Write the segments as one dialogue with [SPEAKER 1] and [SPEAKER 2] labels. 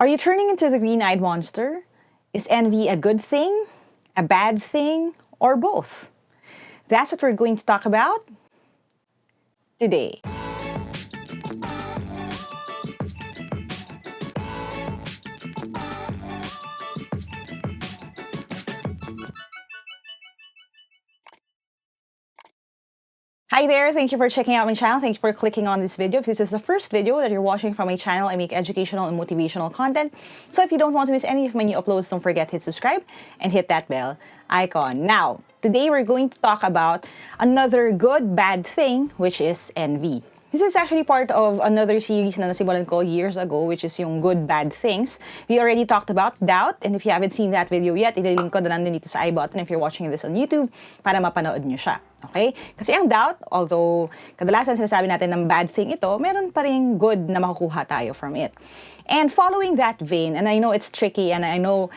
[SPEAKER 1] Are you turning into the green-eyed monster? Is envy a good thing, a bad thing, or both? That's what we're going to talk about today. Hi there, thank you for checking out my channel. Thank you for clicking on this video. If this is the first video that you're watching from my channel, I make educational and motivational content. So if you don't want to miss any of my new uploads, don't forget to hit subscribe and hit that bell icon. Now, today we're going to talk about another good, bad thing, which is envy. This is actually part of another series na nasimulan ko years ago, which is yung good, bad things. We already talked about doubt, and if you haven't seen that video yet, ililink ko na lang din dito sa i-button if you're watching this on YouTube para mapanood nyo siya. Okay? Kasi ang doubt, although kadalasan sinasabi natin ng bad thing ito, meron pa rin good na makukuha tayo from it. And following that vein, and I know it's tricky, and I know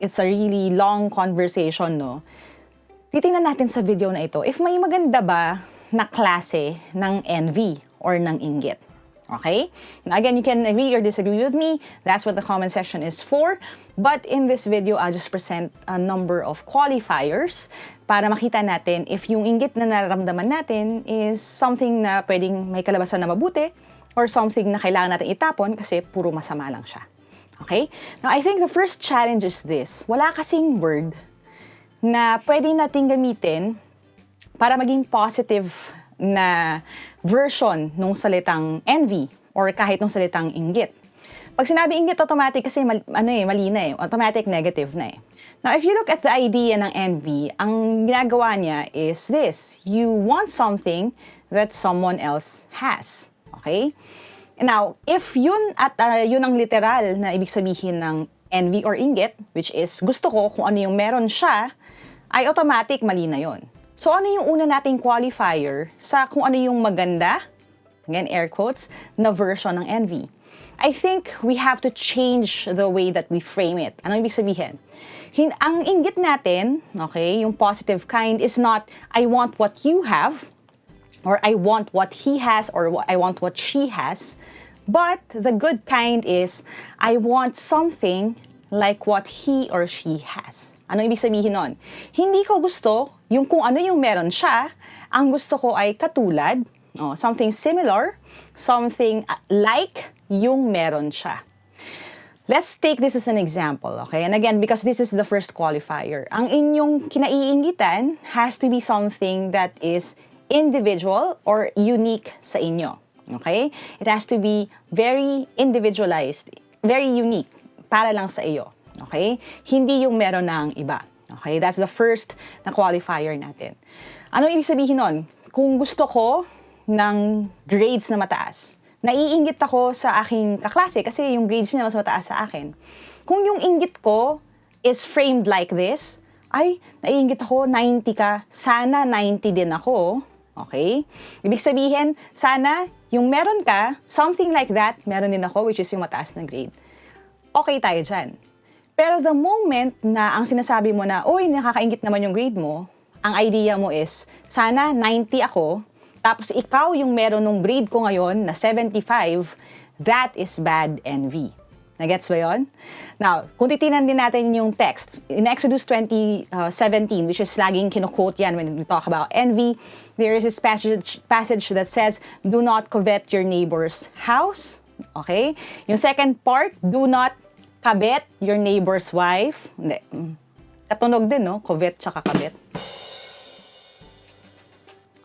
[SPEAKER 1] it's a really long conversation, no? Titingnan natin sa video na ito, if may maganda ba na klase ng envy or ng inggit. Okay? Now again, you can agree or disagree with me. That's what the comment section is for. But in this video, I'll just present a number of qualifiers para makita natin if yung inggit na nararamdaman natin is something na pwedeng may kalabasan na mabuti or something na kailangan natin itapon kasi puro masama lang siya. Okay? Now, I think the first challenge is this. Wala kasing word na pwede nating gamitin para maging positive na version nung salitang envy or kahit nung salitang inggit. Pag sinabi inggit, automatic kasi mali na eh. Automatic negative na eh. Now, if you look at the idea ng envy, ang ginagawa niya is this. You want something that someone else has. Okay? Now, if yun at yun ang literal na ibig sabihin ng envy or inggit, which is gusto ko kung ano yung meron siya, ay automatic mali na yun. So, ano yung una nating qualifier sa kung ano yung maganda, again, air quotes, na version ng envy? I think we have to change the way that we frame it. Ano ibig sabihin? Ang inggit natin, okay, yung positive kind is not, I want what you have, or I want what he has, or I want what she has. But the good kind is, I want something like what he or she has. Ano ibig sabihin nun? Hindi ko gusto yung kung ano yung meron siya, ang gusto ko ay katulad, something similar, something like yung meron siya. Let's take this as an example, okay? And again, because this is the first qualifier, ang inyong kinaiinggitan has to be something that is individual or unique sa inyo, okay? It has to be very individualized, very unique, para lang sa iyo. Okay? Hindi yung meron ng iba. Okay? That's the first na qualifier natin. Ano ibig sabihin nun? Kung gusto ko ng grades na mataas, naiinggit ako sa aking kaklase kasi yung grades niya mas mataas sa akin. Kung yung inggit ko is framed like this, ay, naiinggit ako, 90 ka, sana 90 din ako. Okay? Ibig sabihin, sana yung meron ka, something like that, meron din ako, which is yung mataas na grade. Okay tayo dyan. Pero the moment na ang sinasabi mo na, oy, nakakaingit naman yung grade mo, ang idea mo is, sana 90 ako, tapos ikaw yung meron ng grade ko ngayon na 75, that is bad envy. Nagets ba yun? Now, kung titinan din natin yung text, in Exodus 20:17, which is laging kino-quote yan when we talk about envy, there is this passage that says, do not covet your neighbor's house. Okay? Yung second part, do not kabet your neighbor's wife. Hindi. Katunog din, no? Covet tsaka kabet.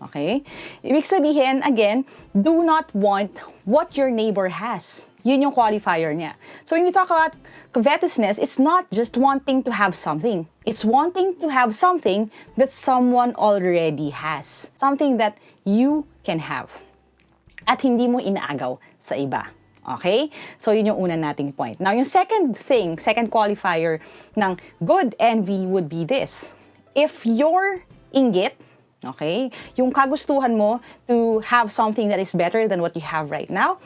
[SPEAKER 1] Okay? Ibig sabihin, again, do not want what your neighbor has. Yun yung qualifier niya. So when we talk about covetousness, it's not just wanting to have something. It's wanting to have something that someone already has. Something that you can have. At hindi mo inaagaw sa iba. Okay? So, yun yung una nating point. Now, yung second qualifier ng good envy would be this. If your inggit, okay, yung kagustuhan mo to have something that is better than what you have right now,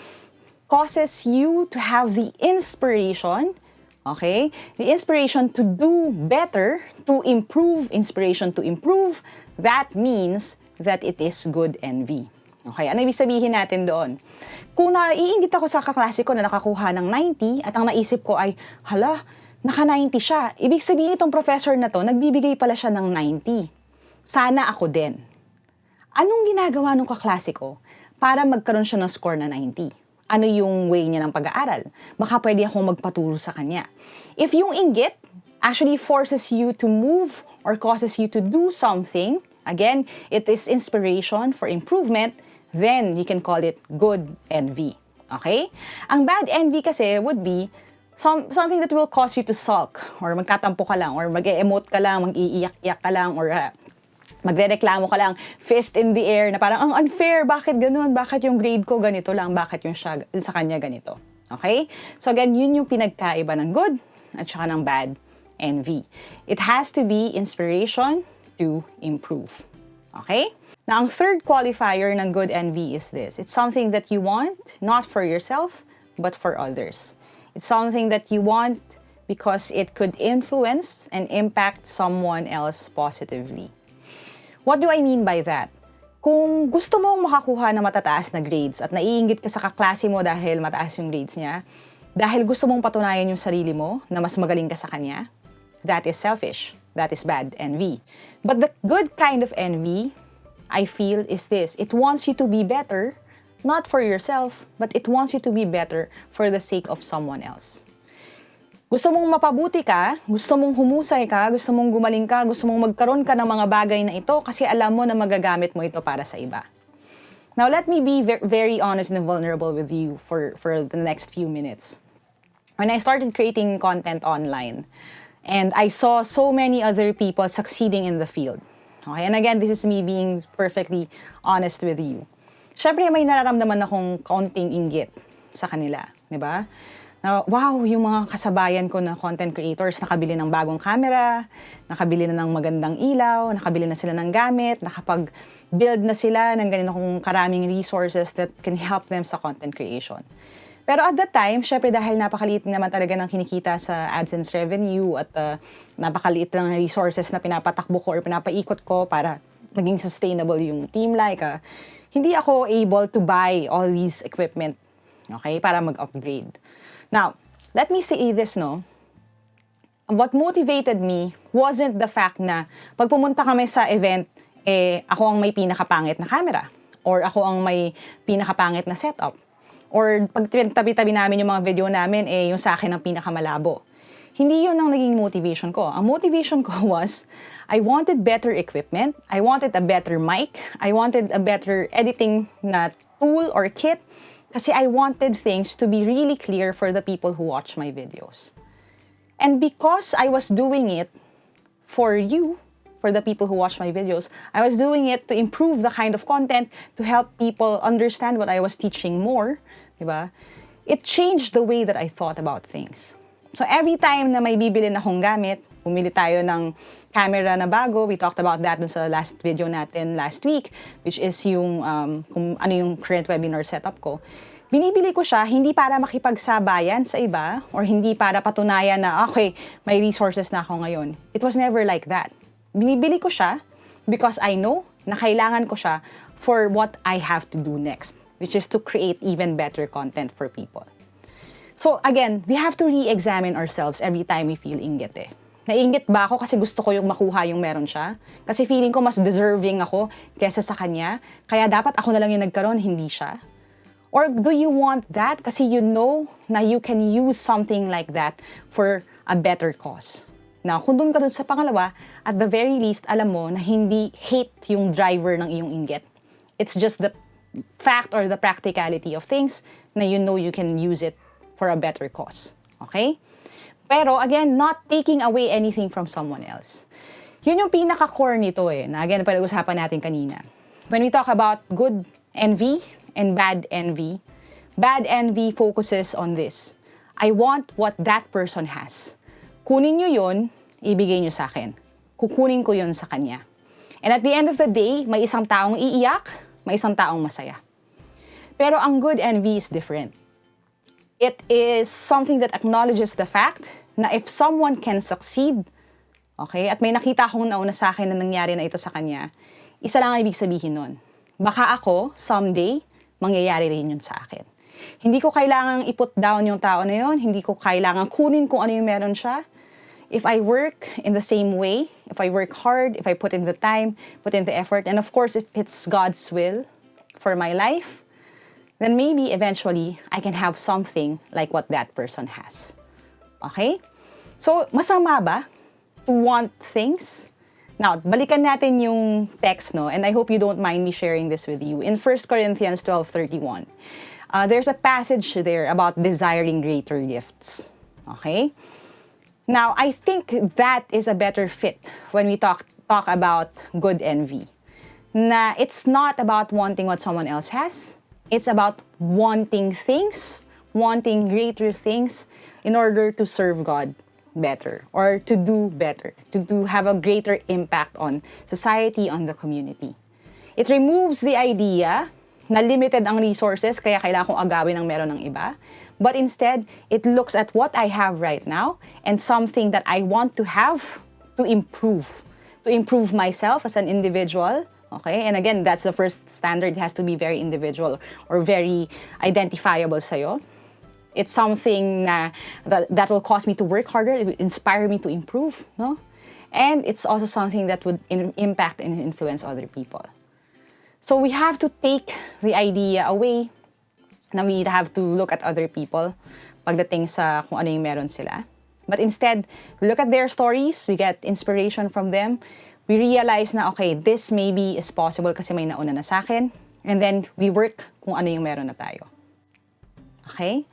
[SPEAKER 1] causes you to have the inspiration, okay, the inspiration to do better, to improve, inspiration to improve, that means that it is good envy. Okay, ano ibig sabihin natin doon? Kung naiinggit ako sa kaklase ko na nakakuha ng 90 at ang naisip ko ay, hala, naka-90 siya. Ibig sabihin itong professor na to, nagbibigay pala siya ng 90. Sana ako din. Anong ginagawa ng kaklase ko para magkaroon siya ng score na 90? Ano yung way niya ng pag-aaral? Baka pwede akong magpaturo sa kanya. If yung inggit actually forces you to move or causes you to do something, again, it is inspiration for improvement, then you can call it good envy. Okay? Ang bad envy kasi would be something that will cause you to sulk or magtatampo ka lang or mag-emote ka lang, mag-iiyak-iyak ka lang or magrereklamo ka lang, fist in the air na parang ang unfair, bakit ganun? Bakit yung grade ko ganito lang? Bakit yung siya, sa kanya ganito? Okay? So again, yun yung pinagkaiba ng good at saka ng bad envy. It has to be inspiration to improve. Okay? Now, ang third qualifier ng good envy is this. It's something that you want, not for yourself, but for others. It's something that you want because it could influence and impact someone else positively. What do I mean by that? Kung gusto mong makakuha ng matataas na grades at naiinggit ka sa kaklase mo dahil mataas yung grades niya, dahil gusto mong patunayan yung sarili mo na mas magaling ka sa kanya, that is selfish. That is bad envy. But the good kind of envy, I feel, is this. It wants you to be better, not for yourself, but it wants you to be better for the sake of someone else. Gusto mong mapabuti ka, gusto mong humusay ka, gusto mong gumaling ka, gusto mong magkaroon ka ng mga bagay na ito kasi alam mo na magagamit mo ito para sa iba. Now, let me be very honest and vulnerable with you for the next few minutes. When I started creating content online, and I saw so many other people succeeding in the field. Okay? And again, this is me being perfectly honest with you. Siyempre, may nararamdaman akong kaunting inggit sa kanila. Diba? Na, wow, yung mga kasabayan ko na content creators, nakabili ng bagong camera, nakabili na ng magandang ilaw, nakabili na sila ng gamit, nakapag-build na sila ng ganito kong karaming resources that can help them sa content creation. Pero at that time, syempre dahil napakaliit naman talaga ng kinikita sa AdSense revenue at napakaliit lang ng resources na pinapatakbo ko or pinapaikot ko para maging sustainable yung Team Lyqa, hindi ako able to buy all these equipment, okay, para mag-upgrade. Now, let me say this, no? What motivated me wasn't the fact na pag pumunta kami sa event, ako ang may pinakapangit na camera or ako ang may pinakapangit na setup. Or pag tabi-tabi namin yung mga video namin, yung sa akin ang pinakamalabo. Hindi yun ang naging motivation ko. Ang motivation ko was, I wanted better equipment, I wanted a better mic, I wanted a better editing na tool or kit, kasi I wanted things to be really clear for the people who watch my videos. And because I was doing it for you, for the people who watch my videos, I was doing it to improve the kind of content, to help people understand what I was teaching more, diba? It changed the way that I thought about things. So every time na may bibilin akong gamit, pumili tayo ng camera na bago, we talked about that dun sa last video natin last week, which is yung kung ano yung current webinar setup ko. Binibili ko siya hindi para makipagsabayan sa iba or hindi para patunayan na okay, may resources na ako ngayon. It was never like that. Binibili ko siya because I know na kailangan ko siya for what I have to do next, which is to create even better content for people. So again, we have to re-examine ourselves every time we feel inggit eh. Nainggit ba ako kasi gusto ko yung makuha yung meron siya? Kasi feeling ko mas deserving ako kesa sa kanya, kaya dapat ako na lang yung nagkaroon, hindi siya? Or do you want that kasi you know na you can use something like that for a better cause? Now, kung doon ka doon sa pangalawa, at the very least, alam mo na hindi hate yung driver ng iyong inggit. It's just the fact or the practicality of things na you know you can use it for a better cause. Okay? Pero again, not taking away anything from someone else. Yun yung pinaka-core nito eh, na again, pag-usapan natin kanina. When we talk about good envy and bad envy focuses on this. I want what that person has. Kunin nyo yun, ibigay nyo sa akin. Kukunin ko yun sa kanya. And at the end of the day, may isang taong iiyak, may isang taong masaya. Pero ang good envy is different. It is something that acknowledges the fact na if someone can succeed, okay, at may nakita akong nauna sa akin na nangyari na ito sa kanya, isa lang ang ibig sabihin nun. baka ako, someday, mangyayari rin yun sa akin. Hindi ko kailangang i-put down yung tao na yun. Hindi ko kailangang kunin kung ano yung meron siya. If I work in the same way, if I work hard, if I put in the time, put in the effort, and of course, if it's God's will for my life, then maybe eventually I can have something like what that person has. Okay? So, masama ba to want things? Now, balikan natin yung text, no? And I hope you don't mind me sharing this with you. In 1 Corinthians 12:31, there's a passage there about desiring greater gifts. Okay? Now, I think that is a better fit when we talk about good envy. Na it's not about wanting what someone else has. It's about wanting things, wanting greater things in order to serve God better or to do better, to have a greater impact on society, on the community. It removes the idea na limited ang resources, kaya kailangan kong agawin ang meron ng iba. But instead, it looks at what I have right now and something that I want to have to improve myself as an individual. Okay? And again, that's the first standard. It has to be very individual or very identifiable sa'yo. It's something that will cause me to work harder. It will inspire me to improve. No? And it's also something that would impact and influence other people. So we have to take the idea away na we have to look at other people pagdating sa kung ano yung meron sila. But instead, we look at their stories, we get inspiration from them, we realize na, okay, this maybe is possible kasi may nauna na sa akin, and then we work kung ano yung meron na tayo. Okay?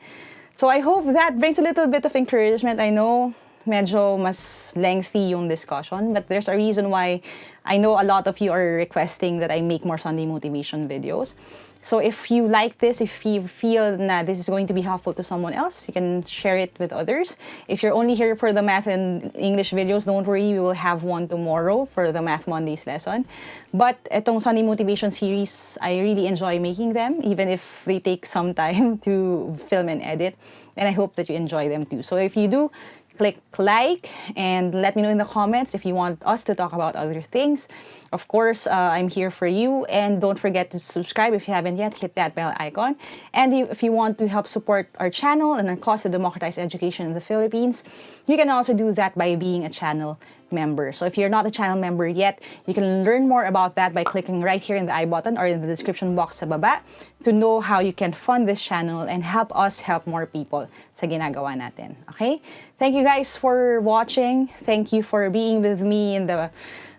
[SPEAKER 1] So I hope that brings a little bit of encouragement. I know medyo mas lengthy yung discussion, but there's a reason why I know a lot of you are requesting that I make more Sunday motivation videos. So if you like this, if you feel na this is going to be helpful to someone else, you can share it with others. If you're only here for the math and English videos, don't worry, we will have one tomorrow for the Math Mondays lesson. But itong Sunday motivation series, I really enjoy making them, even if they take some time to film and edit. And I hope that you enjoy them too. So if you do, click like and let me know in the comments if you want us to talk about other things. Of course, I'm here for you. And don't forget to subscribe if you haven't yet. Hit that bell icon. And if you want to help support our channel and our cause to democratize education in the Philippines, you can also do that by being a channel member. So if you're not a channel member yet, you can learn more about that by clicking right here in the I button or in the description box sa baba to know how you can fund this channel and help us help more people sa ginagawa natin. Okay? Thank you guys for watching. Thank you for being with me in the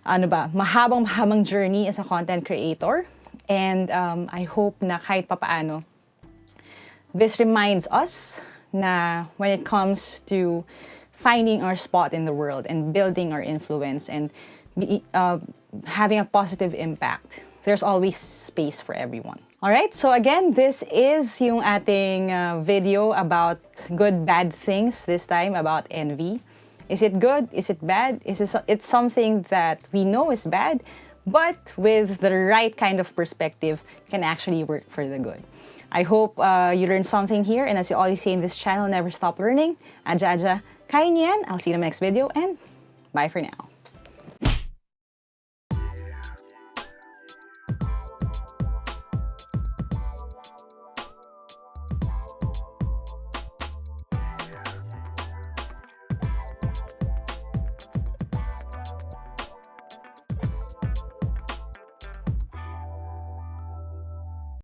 [SPEAKER 1] mahabang journey as a content creator. And I hope na kahit papaano, this reminds us na when it comes to finding our spot in the world and building our influence and having a positive impact, there's always space for everyone. Alright, so again, this is yung ating video about good, bad things, this time about envy. Is it good? Is it bad? It's something that we know is bad, but with the right kind of perspective can actually work for the good. I hope you learned something here, and as you always say in this channel, never stop learning. Aja, kaya niyan. I'll see you in the next video, and bye for now.